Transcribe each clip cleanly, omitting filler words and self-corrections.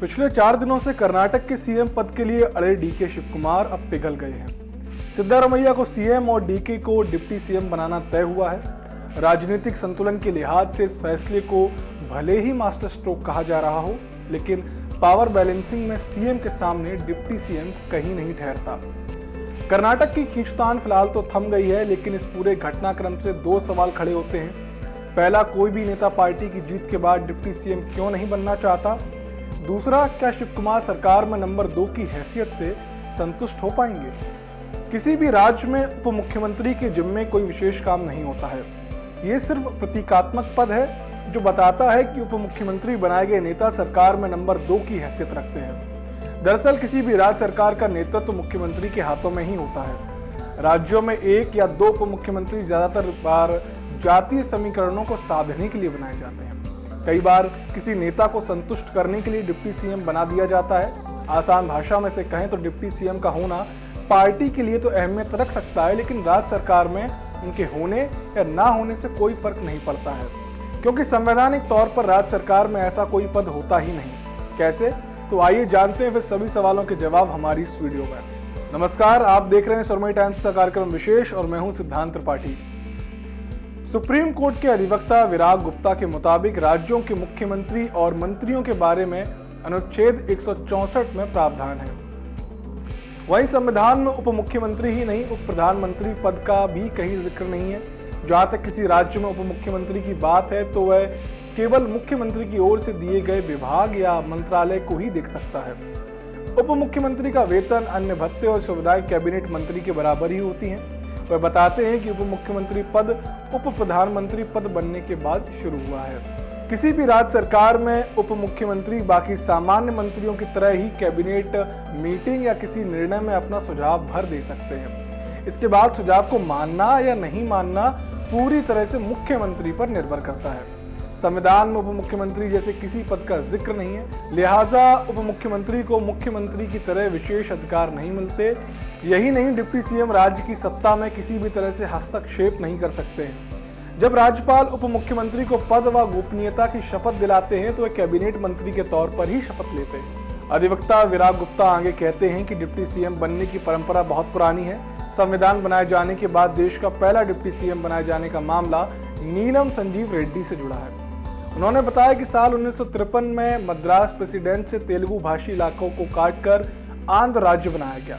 पिछले 4 दिनों से कर्नाटक के सीएम पद के लिए अड़े डीके शिव कुमार अब पिघल गए हैं। सिद्धारमैया को सीएम और डीके को डिप्टी सीएम बनाना तय हुआ है। राजनीतिक संतुलन के लिहाज से इस फैसले को भले ही मास्टर स्ट्रोक कहा जा रहा हो, लेकिन पावर बैलेंसिंग में सीएम के सामने डिप्टी सीएम कहीं नहीं ठहरता। कर्नाटक की खींचतान फिलहाल तो थम गई है, लेकिन इस पूरे घटनाक्रम से 2 सवाल खड़े होते हैं। पहला, कोई भी नेता पार्टी की जीत के बाद डिप्टी सीएम क्यों नहीं बनना चाहता? दूसरा, क्या शिव कुमार सरकार में नंबर 2 की हैसियत से संतुष्ट हो पाएंगे? किसी भी राज्य में उप मुख्यमंत्री के जिम्मे कोई विशेष काम नहीं होता है। ये सिर्फ प्रतीकात्मक पद है जो बताता है कि उप मुख्यमंत्री बनाए गए नेता सरकार में नंबर 2 की हैसियत रखते हैं। दरअसल किसी भी राज्य सरकार का नेतृत्व मुख्यमंत्री के हाथों में ही होता है। राज्यों में 1 या 2 उप मुख्यमंत्री ज्यादातर बार जातीय समीकरणों को साधने के लिए बनाए जाते हैं। कई बार किसी नेता को संतुष्ट करने के लिए डिप्टी सीएम बना दिया जाता है। आसान भाषा में से कहें तो डिप्टी सीएम का होना पार्टी के लिए तो अहमियत रख सकता है, लेकिन राज्य सरकार में उनके होने या ना होने से कोई फर्क नहीं पड़ता है, क्योंकि संवैधानिक तौर पर राज्य सरकार में ऐसा कोई पद होता ही नहीं। कैसे? तो आइए जानते हैं फिर सभी सवालों के जवाब हमारी इस वीडियो में। नमस्कार, आप देख रहे हैं सुरमई टाइम्स का कार्यक्रम विशेष और मैं हूं सिद्धांत त्रिपाठी। सुप्रीम कोर्ट के अधिवक्ता विराग गुप्ता के मुताबिक राज्यों के मुख्यमंत्री और मंत्रियों के बारे में अनुच्छेद 164 में प्रावधान है। वहीं संविधान में उप मुख्यमंत्री ही नहीं, उप प्रधानमंत्री पद का भी कहीं जिक्र नहीं है। जहां तक किसी राज्य में उप मुख्यमंत्री की बात है तो वह केवल मुख्यमंत्री की ओर से दिए गए विभाग या मंत्रालय को ही देख सकता है। उप मुख्यमंत्री का वेतन, अन्य भत्ते और सुविधाएं कैबिनेट मंत्री के बराबर ही होती हैं। वह बताते हैं कि उप मुख्यमंत्री पद उप प्रधानमंत्री पद बनने के बाद शुरू हुआ है। किसी भी राज्य सरकार में उप मुख्यमंत्री बाकी सामान्य मंत्रियों की तरह ही कैबिनेट मीटिंग या किसी निर्णय में अपना सुझाव भर दे सकते हैं। इसके बाद सुझाव को मानना या नहीं मानना पूरी तरह से मुख्यमंत्री पर निर्भर करता है। संविधान में उप मुख्यमंत्री जैसे किसी पद का जिक्र नहीं है, लिहाजा उप मुख्यमंत्री को मुख्यमंत्री की तरह विशेष अधिकार नहीं मिलते। यही नहीं, डिप्टी सीएम राज्य की सत्ता में किसी भी तरह से हस्तक्षेप नहीं कर सकते हैं। जब राज्यपाल उप मुख्यमंत्री को पद व गोपनीयता की शपथ दिलाते हैं तो वे कैबिनेट मंत्री के तौर पर ही शपथ लेते हैं। अधिवक्ता विराग गुप्ता आगे कहते हैं कि डिप्टी सीएम बनने की परंपरा बहुत पुरानी है। संविधान बनाए जाने के बाद देश का पहला डिप्टी सीएम बनाए जाने का मामला नीलम संजीव रेड्डी से जुड़ा है। उन्होंने बताया कि साल 1953 में मद्रास प्रेसिडेंट से तेलुगु भाषी इलाकों को काटकर आंध्र राज्य बनाया गया।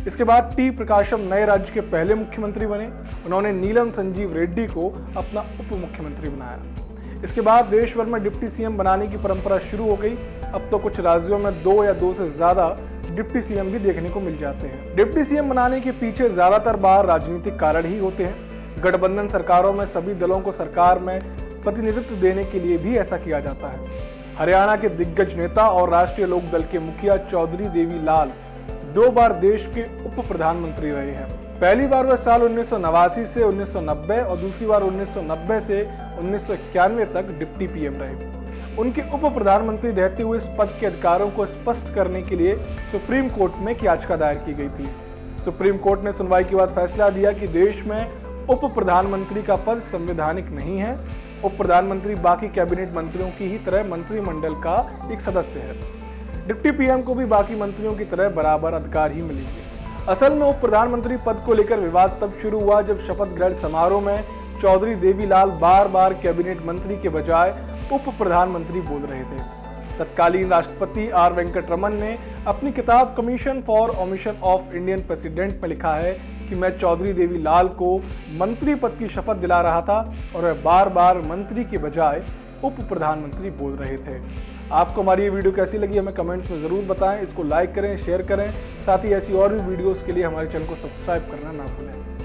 इसके बाद टी प्रकाशम नए राज्य के पहले मुख्यमंत्री बने। उन्होंने नीलम संजीव रेड्डी को अपना उप मुख्यमंत्री बनाया। इसके बाद देश भर में डिप्टी सीएम बनाने की परंपरा शुरू हो गई। अब तो कुछ राज्यों में 2 या 2 से ज्यादा डिप्टी सीएम भी देखने को मिल जाते हैं। डिप्टी सीएम बनाने के पीछे ज्यादातर बार राजनीतिक कारण ही होते हैं। गठबंधन सरकारों में सभी दलों को सरकार में प्रतिनिधित्व देने के लिए भी ऐसा किया जाता है। हरियाणा के दिग्गज नेता और राष्ट्रीय लोक दल के मुखिया चौधरी देवी लाल 2 बार देश के उप प्रधानमंत्री रहे हैं। पहली बार वह साल 1989 से 1990 और दूसरी बार 1990 से 1991 तक डिप्टी पीएम रहे। उनके उप प्रधानमंत्री रहते हुए इस पद के अधिकारों को स्पष्ट करने के लिए सुप्रीम कोर्ट में एक याचिका दायर की गई थी। सुप्रीम कोर्ट ने सुनवाई के बाद फैसला दिया कि देश में उप प्रधानमंत्री का पद संवैधानिक नहीं है। उप प्रधानमंत्री बाकी कैबिनेट मंत्रियों की ही तरह मंत्रिमंडल का एक सदस्य है। डिप्टी पीएम को भी बाकी मंत्रियों की तरह बराबर अधिकार ही मिलेंगे। असल में उप प्रधानमंत्री पद को लेकर विवाद तब शुरू हुआ जब शपथ ग्रहण समारोह में चौधरी देवीलाल बार बार कैबिनेट मंत्री के बजाय उप प्रधानमंत्री बोल रहे थे। तत्कालीन राष्ट्रपति आर वेंकट रमन ने अपनी किताब commission for omission of Indian president में लिखा है कि मैं चौधरी देवीलाल को मंत्री पद की शपथ दिला रहा था और वह बार बार मंत्री के बजाय उप प्रधानमंत्री बोल रहे थे। आपको हमारी ये वीडियो कैसी लगी हमें कमेंट्स में ज़रूर बताएं। इसको लाइक करें, शेयर करें, साथ ही ऐसी और भी वीडियोस के लिए हमारे चैनल को सब्सक्राइब करना ना भूलें।